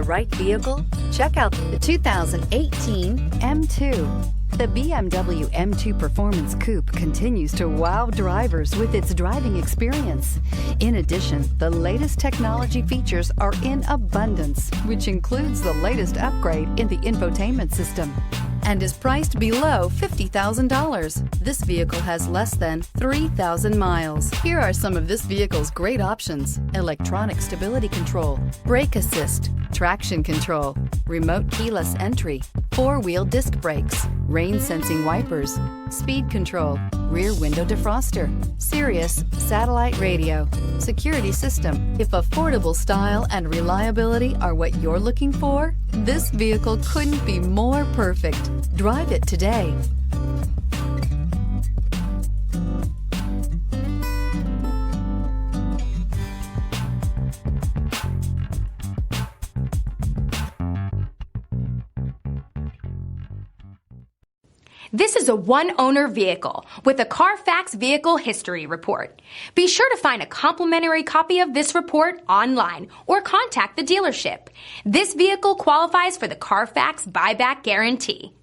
The right vehicle? Check out the 2018 M2. The BMW M2 Performance Coupe continues to wow drivers with its driving experience. In addition, the latest technology features are in abundance, which includes the latest upgrade in the infotainment system, and is priced below $50,000. This vehicle has less than 3,000 miles. Here are some of this vehicle's great options: electronic stability control, brake assist, traction control, remote keyless entry, four-wheel disc brakes, rain-sensing wipers, speed control, rear window defroster, Sirius satellite radio, security system. If affordable style and reliability are what you're looking for, this vehicle couldn't be more perfect. Drive it today. This is a one-owner vehicle with a Carfax Vehicle History Report. Be sure to find a complimentary copy of this report online or contact the dealership. This vehicle qualifies for the Carfax Buyback Guarantee.